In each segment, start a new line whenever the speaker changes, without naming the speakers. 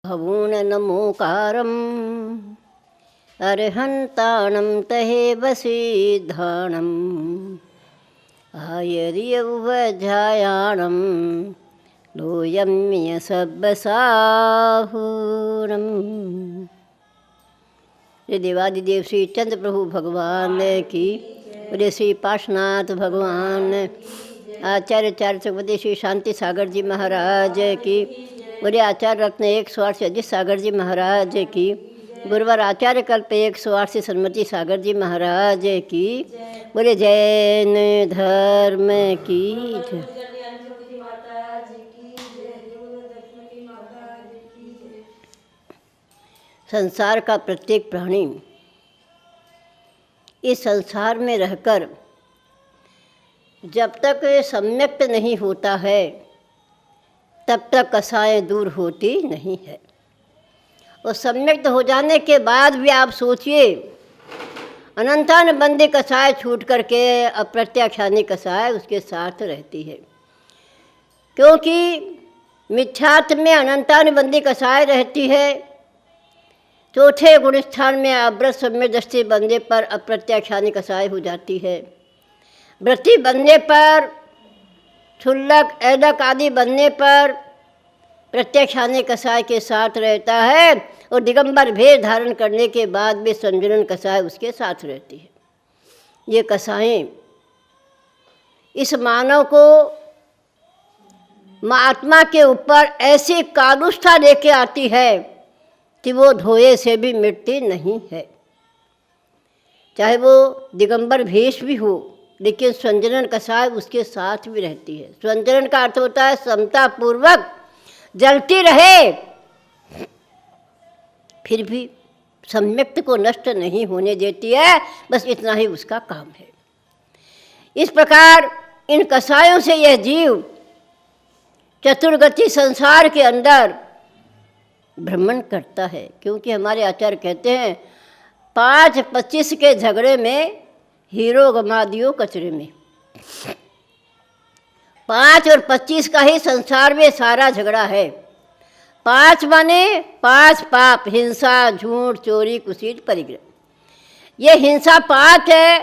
बहून् नमोकारम् अर्हन्तानं तहेव सिद्धाणम् आयर्यौवध्यायाणं लोयम्य सब्बसाहूरम्। ये देवादिदेव श्री चंद्र प्रभु भगवान की, बोले श्री पार्श्वनाथ भगवान, आचार्य चक्रवर्ती श्री शांति सागर जी महाराज की, बोले आचार्य रत्न 108 से अजित सागर जी महाराज की, गुरुवर आचार्य कल्प 108 से सन्मति सागर जी महाराज की, बोले जैन धर्म की जय। संसार का प्रत्येक प्राणी इस संसार में रहकर जब तक सम्यक्त नहीं होता है तब तक कसाएं दूर होती नहीं है। और सम्यक्त हो जाने के बाद भी आप सोचिए, अनंतान बंदी कसाय छूट करके अप्रत्याख्यानी कसाय उसके साथ रहती है, क्योंकि मिथ्यात्व में अनंतान बंदी कसाय रहती है। चौथे गुणस्थान में अव्रत सम्य दृष्टि बनने पर अप्रत्याख्यानी कसाय हो जाती है। वृत्ति बनने पर, क्षुल्लक ऐदक आदि बनने पर प्रत्याख्यानी कसाय के साथ रहता है, और दिगंबर भेद धारण करने के बाद भी संजनन कसाय उसके साथ रहती है। ये कसाएं इस मानव को महात्मा के ऊपर ऐसी कालुष्ठा लेके आती है कि वो धोए से भी मिटती नहीं है। चाहे वो दिगंबर भेष भी हो, लेकिन संजनन कसाय उसके साथ भी रहती है। संजनन का अर्थ होता है समता पूर्वक जलती रहे, फिर भी सम्यक्त को नष्ट नहीं होने देती है। बस इतना ही उसका काम है। इस प्रकार इन कसायों से यह जीव चतुर्गति संसार के अंदर भ्रमण करता है, क्योंकि हमारे आचार्य कहते हैं 5-25 के झगड़े में हीरो गमा दियो कचरे में। 5 और 25 का ही संसार में सारा झगड़ा है। 5 माने 5 पाप, हिंसा, झूठ, चोरी, कुसीट, परिग्रह। ये हिंसा 5 है।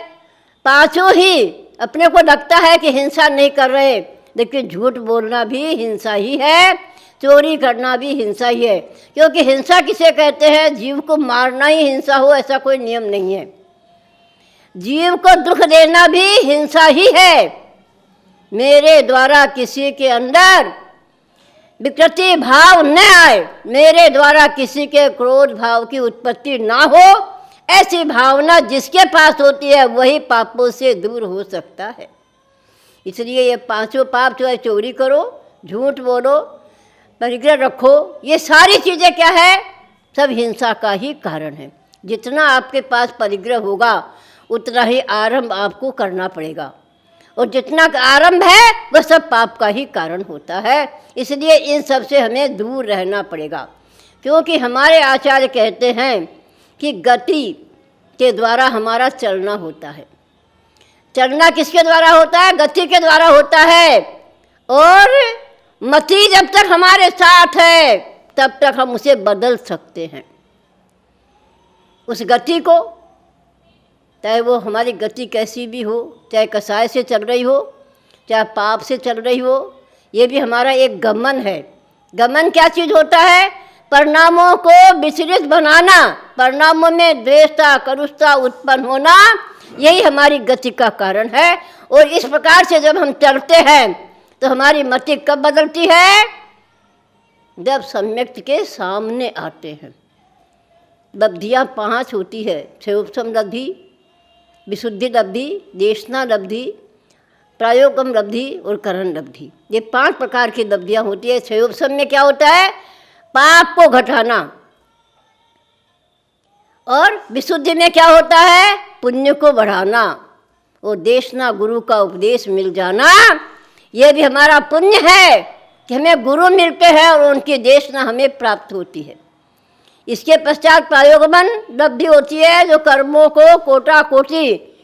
पांचों ही अपने को लगता है कि हिंसा नहीं कर रहे, लेकिन झूठ बोलना भी हिंसा ही है, चोरी करना भी हिंसा ही है। क्योंकि हिंसा किसे कहते हैं? जीव को मारना ही हिंसा हो ऐसा कोई नियम नहीं है। जीव को दुख देना भी हिंसा ही है। मेरे द्वारा किसी के अंदर विकृति भाव न आए, मेरे द्वारा किसी के क्रोध भाव की उत्पत्ति ना हो, ऐसी भावना जिसके पास होती है वही पापों से दूर हो सकता है। इसलिए ये 5 पाप, चाहे चोरी करो, झूठ बोलो, परिग्रह रखो, ये सारी चीज़ें क्या है? सब हिंसा का ही कारण है। जितना आपके पास परिग्रह होगा उतना ही आरंभ आपको करना पड़ेगा, और जितना आरंभ है वह सब पाप का ही कारण होता है। इसलिए इन सब से हमें दूर रहना पड़ेगा, क्योंकि हमारे आचार्य कहते हैं कि गति के द्वारा हमारा चलना होता है। चलना किसके द्वारा होता है? गति के द्वारा होता है। और मति जब तक हमारे साथ है तब तक हम उसे बदल सकते हैं। उस गति को, चाहे वो हमारी गति कैसी भी हो, चाहे कसाय से चल रही हो, चाहे पाप से चल रही हो, ये भी हमारा एक गमन है। गमन क्या चीज़ होता है? परिणामों को विचलित बनाना, परिणामों में द्वेषता, करुषता उत्पन्न होना, यही हमारी गति का कारण है। और इस प्रकार से जब हम चलते हैं तो हमारी मति कब बदलती है? जब सम्यक्त के सामने आते हैं। लब्धियाँ 5 होती है: क्षयोपशम लब्धि, विशुद्धि लब्धि, देशना लब्धि, प्रायोगम लब्धि और करण लब्धि। ये 5 प्रकार की लब्धियाँ होती है। क्षयोपशम में क्या होता है? पाप को घटाना। और विशुद्धि में क्या होता है? पुण्य को बढ़ाना। और देशना, गुरु का उपदेश मिल जाना, ये भी हमारा पुण्य है कि हमें गुरु मिलते हैं और उनकी देशना हमें प्राप्त होती है। इसके पश्चात प्रायोगमन लब्धि होती है, जो कर्मों को कोटा कोटि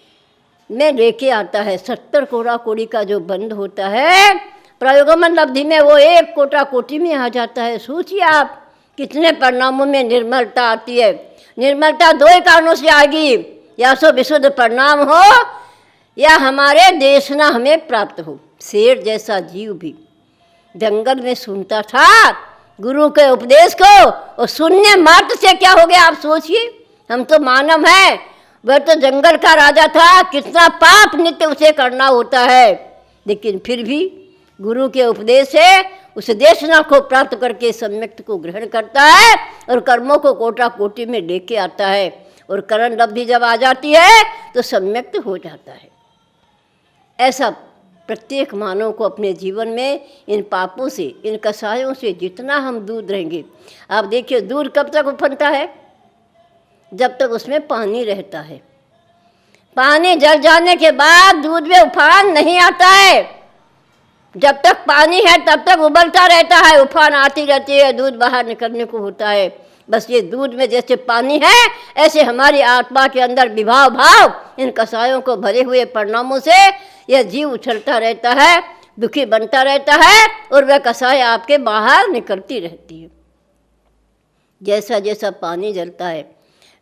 में लेके आता है। 70 कोड़ा कोड़ी का जो बंध होता है, प्रयोगमन लब्धि में वो 1 कोटा कोटि में आ जाता है। सोचिए आप कितने परिणामों में निर्मलता आती है। निर्मलता दो ही कारणों से आएगी, या सो विशुद्ध परिणाम हो या हमारे देशना हमें प्राप्त हो। शेर जैसा जीव भी जंगल में सुनता था गुरु के उपदेश को, और सुनने मात्र से क्या हो गया आप सोचिए। हम तो मानव हैं, वह तो जंगल का राजा था, कितना पाप नित्य उसे करना होता है, लेकिन फिर भी गुरु के उपदेश से उस देशना को प्राप्त करके सम्यक्त को ग्रहण करता है और कर्मों को कोटा कोटि में लेके आता है, और करण लब्धि जब आ जाती है तो सम्यक्त हो जाता है। ऐसा प्रत्येक मानव को अपने जीवन में इन पापों से, इन कसायों से जितना हम दूर रहेंगे। आप देखिए दूध कब तक उफनता है? जब तक उसमें पानी रहता है। पानी जल जाने के बाद दूध में उफान नहीं आता है। जब तक पानी है तब तक उबलता रहता है, उफान आती रहती है, दूध बाहर निकलने को होता है। बस ये दूध में जैसे पानी है, ऐसे हमारी आत्मा के अंदर विभाव भाव इन कसायों को भरे हुए परिणामों से यह जीव उछलता रहता है, दुखी बनता रहता है, और वह कसाय आपके बाहर निकलती रहती है। जैसा जैसा पानी जलता है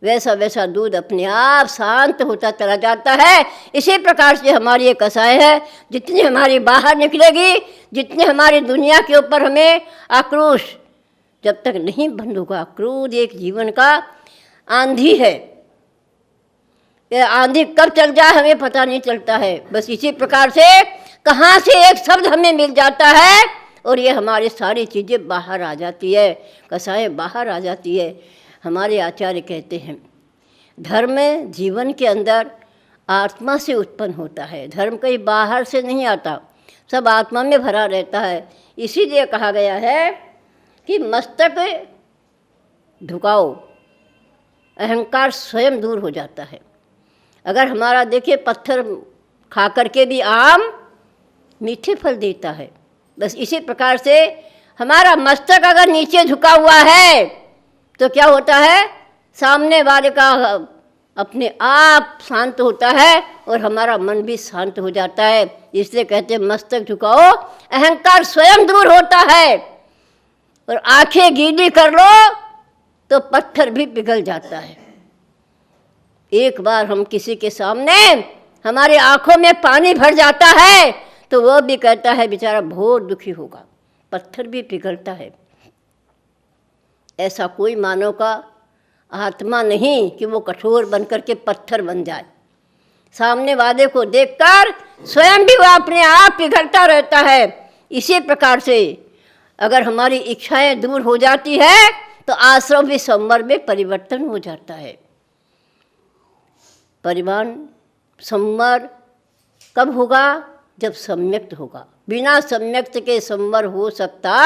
वैसा वैसा दूध अपने आप शांत होता चला जाता है। इसी प्रकार से हमारी ये कसाय है, जितनी हमारी बाहर निकलेगी, जितने हमारी दुनिया के ऊपर हमें आक्रोश जब तक नहीं बंद होगा। क्रोध एक जीवन का आंधी है, यह आंधी कब चल जाए हमें पता नहीं चलता है। बस इसी प्रकार से कहाँ से एक शब्द हमें मिल जाता है और ये हमारी सारी चीज़ें बाहर आ जाती है, कसाएँ बाहर आ जाती है। हमारे आचार्य कहते हैं धर्म जीवन के अंदर आत्मा से उत्पन्न होता है, धर्म कहीं बाहर से नहीं आता, सब आत्मा में भरा रहता है। इसीलिए कहा गया है कि मस्तक झुकाओ, अहंकार स्वयं दूर हो जाता है। अगर हमारा देखिए पत्थर खा करके भी आम मीठे फल देता है, बस इसी प्रकार से हमारा मस्तक अगर नीचे झुका हुआ है तो क्या होता है, सामने वाले का अपने आप शांत होता है और हमारा मन भी शांत हो जाता है। इसलिए कहते हैं मस्तक झुकाओ, अहंकार स्वयं दूर होता है। और आंखें गीली कर लो तो पत्थर भी पिघल जाता है। एक बार हम किसी के सामने हमारी आंखों में पानी भर जाता है तो वह भी कहता है बेचारा बहुत दुखी होगा, पत्थर भी पिघलता है। ऐसा कोई मानव का आत्मा नहीं कि वो कठोर बनकर के पत्थर बन जाए। सामने वाले को देखकर स्वयं भी वह अपने आप पिघलता रहता है। इसी प्रकार से अगर हमारी इच्छाएं दूर हो जाती है तो आश्रम भी संवर में परिवर्तन हो जाता है। परिवार संवर कब होगा? जब सम्यक्त होगा। बिना सम्यक्त के संवर हो सकता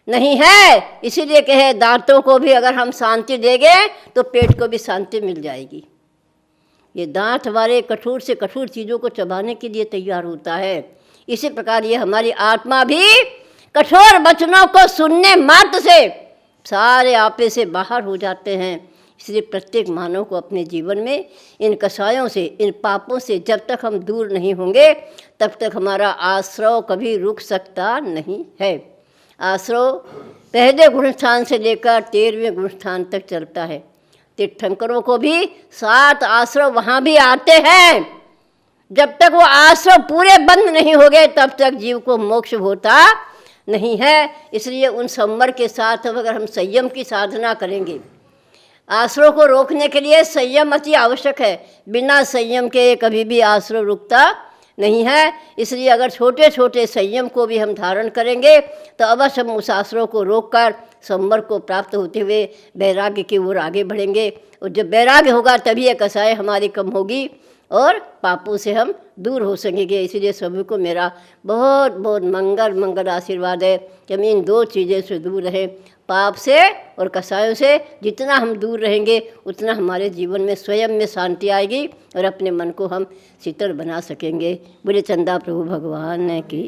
नहीं है। इसीलिए कहे दांतों को भी अगर हम शांति देंगे तो पेट को भी शांति मिल जाएगी। ये दांत हमारे कठोर से कठोर चीज़ों को चबाने के लिए तैयार होता है। इसी प्रकार ये हमारी आत्मा भी कठोर वचनों को सुनने मात्र से सारे आपे से बाहर हो जाते हैं। इसलिए प्रत्येक मानव को अपने जीवन में इन कसायों से, इन पापों से जब तक हम दूर नहीं होंगे तब तक हमारा आश्रव कभी रुक सकता नहीं है। आश्रव पहले गुणस्थान से लेकर 13वें गुणस्थान तक चलता है। तीर्थंकरों को भी 7 आश्रव वहाँ भी आते हैं। जब तक वो आश्रव पूरे बंद नहीं हो गए तब तक जीव को मोक्ष होता नहीं है। इसलिए उन संवर के साथ अगर हम संयम की साधना करेंगे, आश्रव को रोकने के लिए संयम अति आवश्यक है। बिना संयम के कभी भी आश्रव रुकता नहीं है। इसलिए अगर छोटे छोटे संयम को भी हम धारण करेंगे तो अवश्य हम उस आश्रव को रोककर संवर को प्राप्त होते हुए वैराग्य की ओर आगे बढ़ेंगे। और जब वैराग्य होगा तभी ये कसाय हमारी कम होगी और पापों से हम दूर हो सकेंगे। इसलिए सभी को मेरा बहुत बहुत मंगल आशीर्वाद है कि हम इन 2 चीज़ें से दूर रहें, पाप से और कसायों से। जितना हम दूर रहेंगे उतना हमारे जीवन में स्वयं में शांति आएगी और अपने मन को हम शीतल बना सकेंगे। बोले चंदा प्रभु भगवान की।